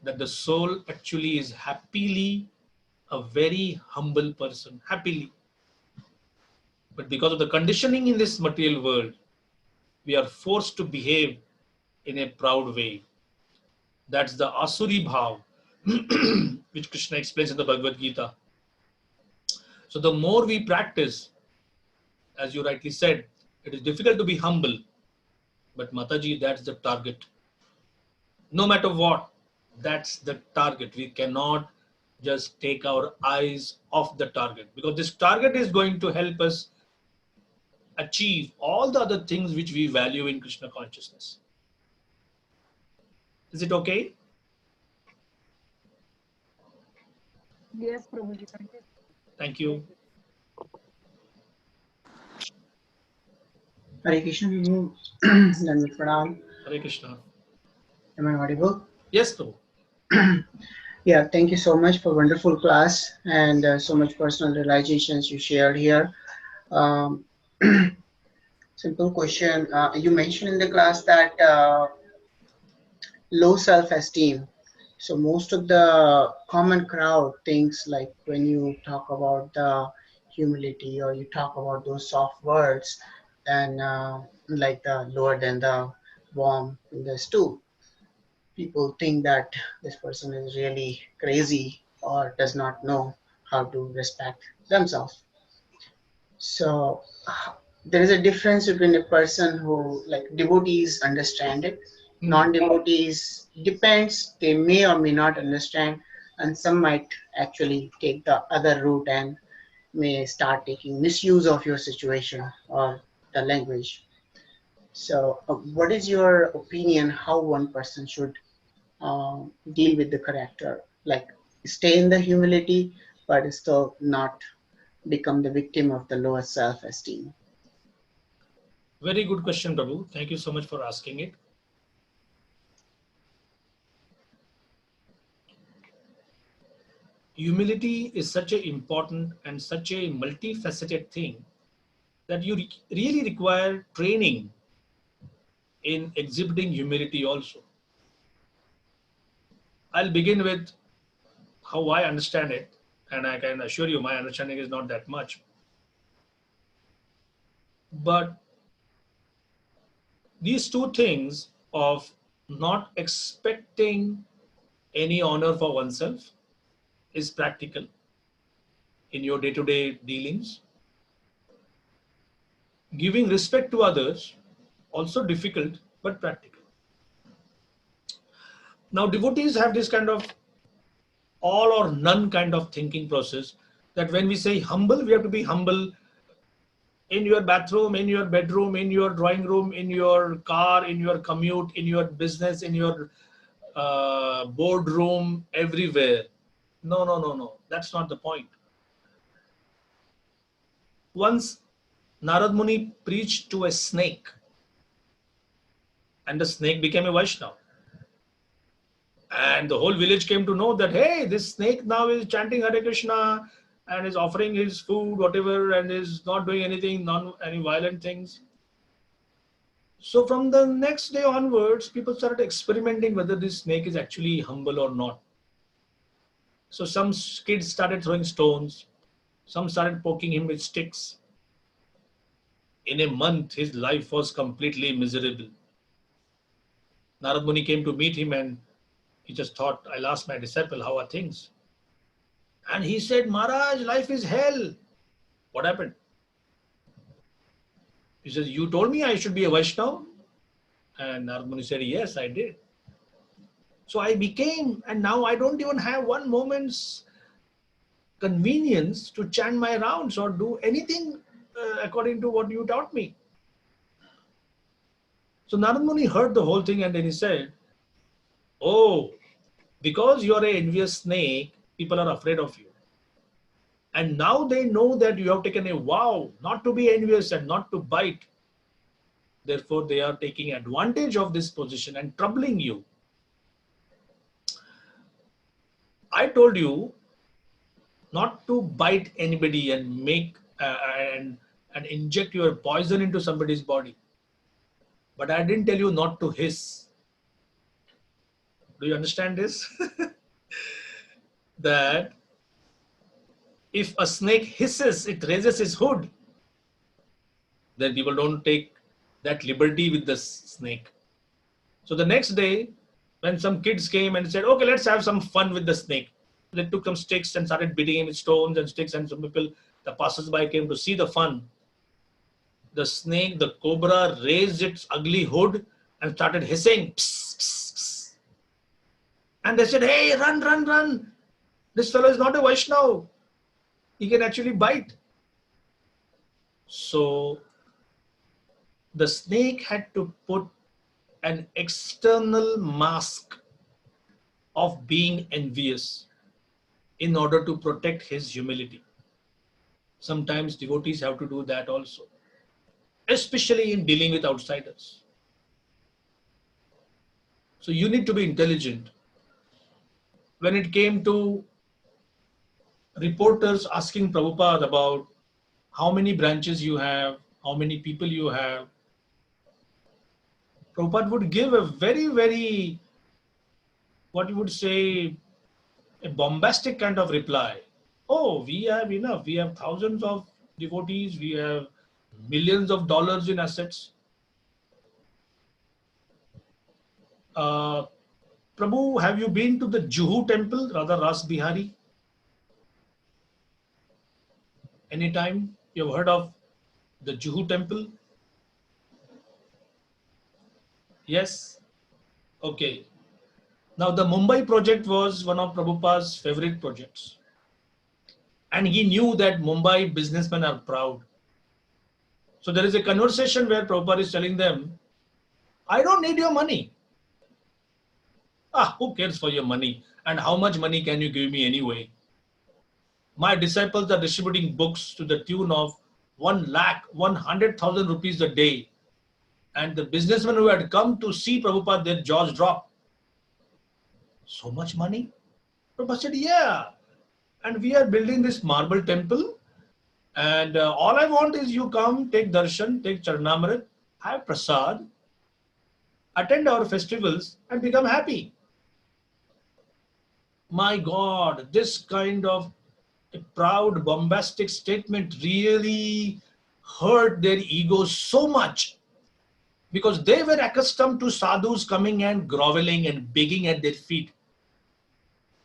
that the soul actually is happily a very humble person, happily. But because of the conditioning in this material world, we are forced to behave in a proud way. That's the Asuri Bhav, which Krishna explains in the Bhagavad Gita. So the more we practice, as you rightly said, it is difficult to be humble. But Mataji, that's the target. No matter what, that's the target. We cannot just take our eyes off the target, because this target is going to help us achieve all the other things which we value in Krishna consciousness. Is it okay? Yes, Prabhuji. Thank you. Thank you. Hare Krishna, Prabhu. Dandavat Pranam. Hare Krishna. Am I audible? Yes, Prabhu. Yeah, thank you so much for wonderful class and so much personal realizations you shared here. Um, simple question. You mentioned in the class that low self-esteem. So most of the common crowd thinks like when you talk about the humility or you talk about those soft words, then like the lower than the worm in the stew, people think that this person is really crazy or does not know how to respect themselves. So there is a difference between a person who, like, devotees understand it, non-devotees depends, they may or may not understand, and some might actually take the other route and may start taking misuse of your situation or the language. So what is your opinion how one person should deal with the character, like stay in the humility but still not become the victim of the lower self-esteem? Very good question, Prabhu. Thank you so much for asking it. Humility is such an important and such a multifaceted thing that you really require training in exhibiting humility also. I'll begin with how I understand it, and I can assure you my understanding is not that much. But these two things of not expecting any honor for oneself is practical in your day-to-day dealings. Giving respect to others, also difficult but practical. Now, devotees have this kind of all or none kind of thinking process, that when we say humble, we have to be humble in your bathroom, in your bedroom, in your drawing room, in your car, in your commute, in your business, in your boardroom, everywhere. No, no, no, no. That's not the point. Once Narad Muni preached to a snake, and the snake became a Vaishnava. And the whole village came to know that, hey, this snake now is chanting Hare Krishna and is offering his food, whatever, and is not doing anything, any violent things. So from the next day onwards, people started experimenting whether this snake is actually humble or not. So some kids started throwing stones. Some started poking him with sticks. In a month, his life was completely miserable. Narad Muni came to meet him and he just thought, I'll ask my disciple, how are things? And he said, Maharaj, life is hell. What happened? He says, you told me I should be a Vaishnava? And Narad Muni said, yes, I did. So I became, and now I don't even have one moment's convenience to chant my rounds or do anything according to what you taught me. So Narad Muni heard the whole thing and then he said, oh, because you are an envious snake, people are afraid of you. And now they know that you have taken a vow not to be envious and not to bite. Therefore, they are taking advantage of this position and troubling you. I told you not to bite anybody and make and inject your poison into somebody's body. But I didn't tell you not to hiss. Do you understand this? That if a snake hisses, it raises its hood. Then people don't take that liberty with the snake. So the next day, when some kids came and said, okay, let's have some fun with the snake. They took some sticks and started beating him with stones and sticks, and some people, the passers-by, came to see the fun. The snake, the cobra, raised its ugly hood and started hissing. Psst, psst, psst. And they said, hey, run, run, run. This fellow is not a Vaishnav. He can actually bite. So the snake had to put an external mask of being envious in order to protect his humility. Sometimes devotees have to do that also, especially in dealing with outsiders. So you need to be intelligent. When it came to reporters asking Prabhupada about how many branches you have, how many people you have, Prabhupada would give a very, very, what you would say, a bombastic kind of reply. Oh, we have enough. We have thousands of devotees. We have millions of dollars in assets. Prabhu, have you been to the Juhu temple, Radha Ras Bihari? Anytime you have heard of the Juhu temple? Yes? Okay. Now the Mumbai project was one of Prabhupada's favorite projects. And he knew that Mumbai businessmen are proud. So there is a conversation where Prabhupada is telling them, I don't need your money. Who cares for your money? And how much money can you give me anyway? My disciples are distributing books to the tune of 1,100,000 rupees a day. And the businessmen who had come to see Prabhupada, their jaws dropped. So much money? Prabhupada said, yeah. And we are building this marble temple. And all I want is you come, take darshan, take charanamrit, have prasad, attend our festivals and become happy. My God, this kind of a proud, bombastic statement really hurt their egos so much, because they were accustomed to sadhus coming and groveling and begging at their feet.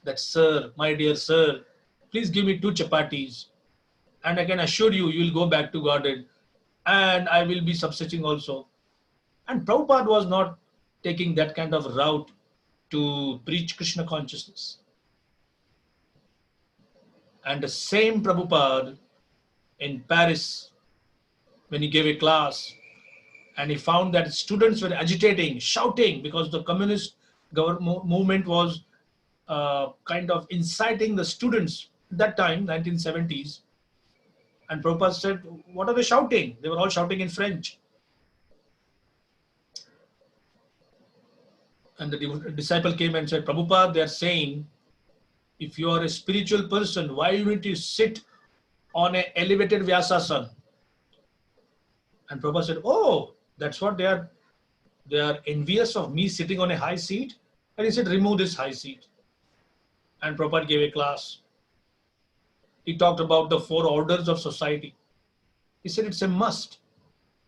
That, sir, my dear sir, please give me 2 chapatis. And I can assure you, you will go back to garden and I will be subsisting also. And Prabhupada was not taking that kind of route to preach Krishna consciousness. And the same Prabhupada in Paris, when he gave a class, and he found that students were agitating, shouting, because the communist movement was kind of inciting the students at that time, 1970s. And Prabhupada said, what are they shouting? They were all shouting in French. And the disciple came and said, Prabhupada, they are saying, if you are a spiritual person, why you need to sit on an elevated Vyasasana? And Prabhupada said, oh, that's what they are envious of me sitting on a high seat. And he said, remove this high seat. And Prabhupada gave a class. He talked about the 4 orders of society. He said it's a must.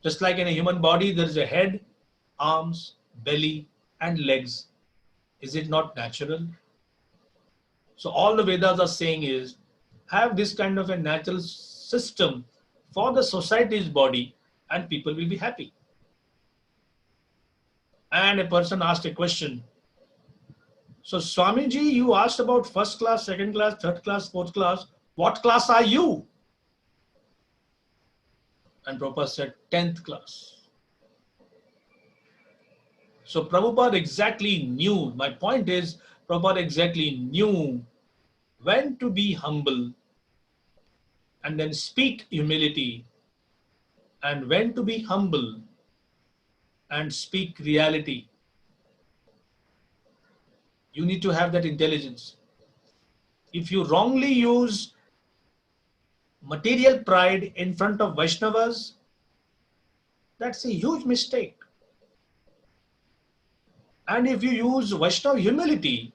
Just like in a human body, there is a head, arms, belly, and legs. Is it not natural? So all the Vedas are saying is, have this kind of a natural system for the society's body and people will be happy. And a person asked a question. So Swamiji, you asked about first class, second class, third class, fourth class. What class are you? And Prabhupada said, 10th class. So Prabhupada exactly knew, my point is, Prabhupada exactly knew when to be humble and then speak humility, and when to be humble and speak reality. You need to have that intelligence. If you wrongly use material pride in front of Vaishnavas, that's a huge mistake. And if you use Vaishnava humility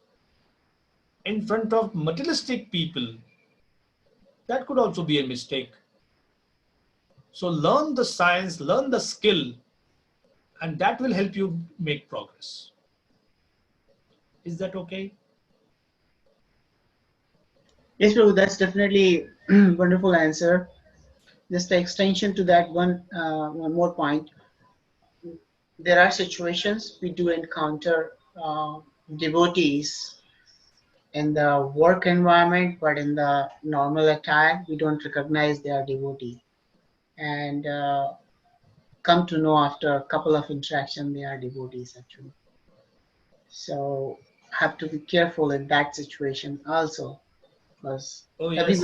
in front of materialistic people, that could also be a mistake. So learn the science, learn the skill, and that will help you make progress. Is that okay? Yes, Prabhu, that's definitely wonderful answer. Just the extension to that one more point. There are situations we do encounter devotees in the work environment, but in the normal attire, we don't recognize they are devotee, and come to know after a couple of interactions they are devotees actually. So have to be careful in that situation also, because Oh, yes.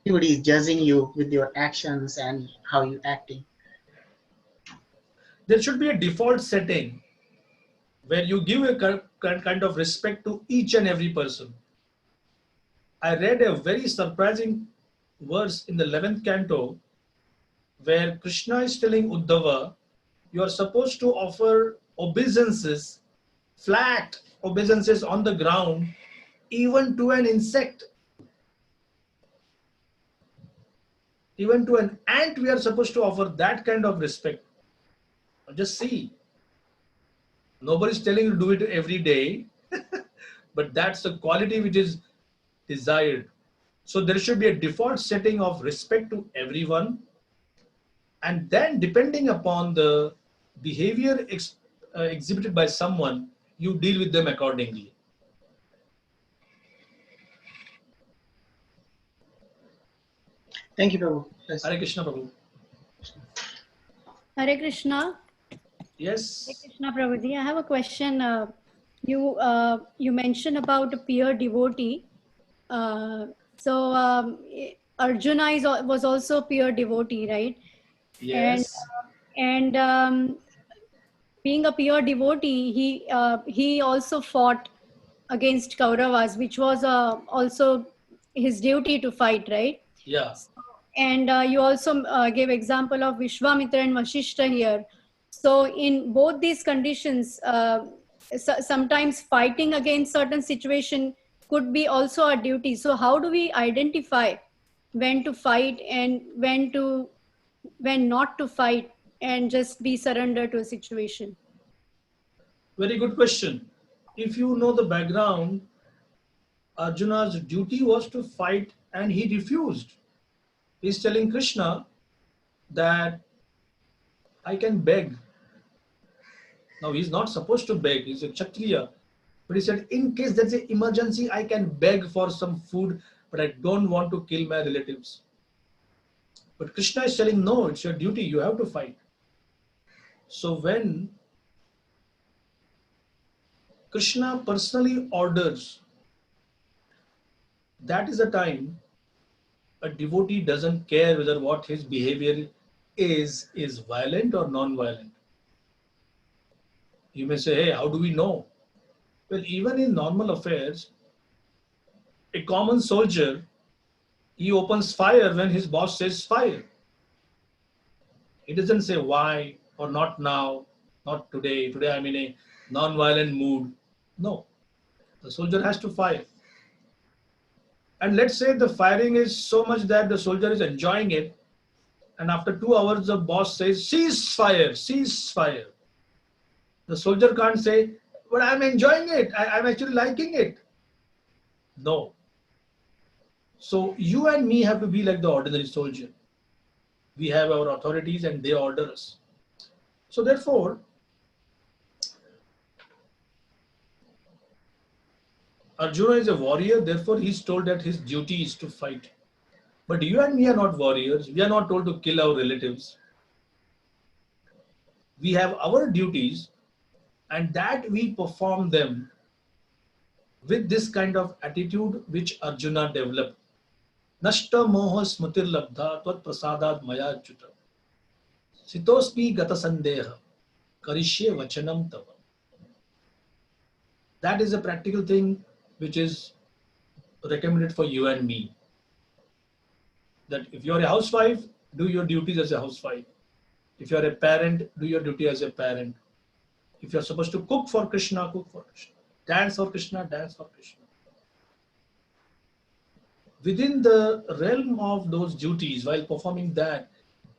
everybody is judging you with your actions and how you acting. There should be a default setting where you give a kind of respect to each and every person. I read a very surprising verse in the 11th canto where Krishna is telling Uddhava, you are supposed to offer obeisances, flat obeisances on the ground, even to an insect. Even to an ant, we are supposed to offer that kind of respect. Just see. Nobody's telling you to do it every day, but that's the quality which is desired. So there should be a default setting of respect to everyone, and then depending upon the behavior exhibited by someone, you deal with them accordingly. Thank you, Prabhu. Hare Krishna, Prabhu. Hare Krishna. Yes. Hare Krishna, Prabhuji. I have a question. You mentioned about a peer devotee. Arjuna was also peer devotee, right? Yes. And being a peer devotee, he also fought against Kauravas, which was also his duty to fight, right? Yeah. And you also gave example of Vishwamitra and Vashishta here. So in both these conditions, sometimes fighting against certain situation could be also a duty. So how do we identify when to fight and when not to fight and just be surrender to a situation? Very good question. If you know the background, Arjuna's duty was to fight and he refused. He's telling Krishna that I can beg. Now he's not supposed to beg, he's a Kshatriya. But he said, in case there's an emergency, I can beg for some food, but I don't want to kill my relatives. But Krishna is telling, no, it's your duty, you have to fight. So when Krishna personally orders, that is the time a devotee doesn't care whether what his behavior is violent or non-violent. You may say, hey, how do we know? Well, even in normal affairs, a common soldier, he opens fire when his boss says fire. He doesn't say why or not now, not today. Today I'm in a non-violent mood. No, the soldier has to fire. And let's say the firing is so much that the soldier is enjoying it, and after 2 hours the boss says cease fire, cease fire. The soldier can't say, but I'm enjoying it, I'm actually liking it. No. So you and me have to be like the ordinary soldier. We have our authorities and they order us. So therefore, Arjuna is a warrior, therefore he's told that his duty is to fight. But you and me are not warriors. We are not told to kill our relatives. We have our duties, and that we perform them with this kind of attitude which Arjuna developed. Nashta moha smutir labdha tvat prasadad maya chuta. Sitosmi gata sandeha karishye vachanam tava. That is a practical thing which is recommended for you and me. That if you are a housewife, do your duties as a housewife. If you are a parent, do your duty as a parent. If you are supposed to cook for Krishna, cook for Krishna. Dance for Krishna, dance for Krishna. Within the realm of those duties, while performing that,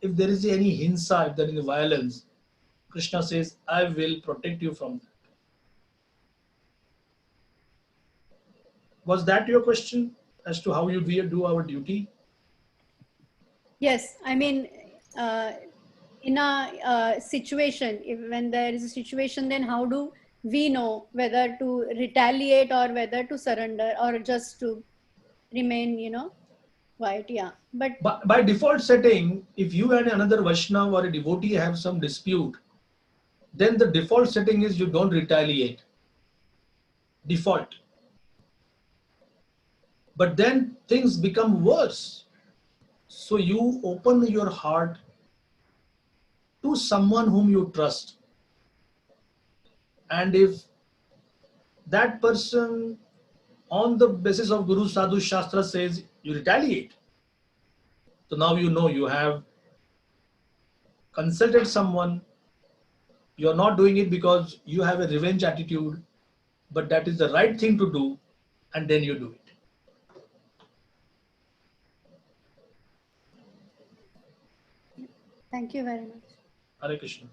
if there is any hinsa, if there is violence, Krishna says, I will protect you from that. Was that your question as to how you do our duty? Yes, I mean, in a situation, when there is a situation, then how do we know whether to retaliate or whether to surrender or just to remain, quiet? Yeah, but By default setting, if you and another Vaishnava or a devotee have some dispute, then the default setting is you don't retaliate. Default. But then things become worse. So you open your heart to someone whom you trust. And if that person, on the basis of Guru Sadhu Shastra, says you retaliate, so now you have consulted someone. You are not doing it because you have a revenge attitude, but that is the right thing to do, and then you do it. thank you very much. Hare Krishna.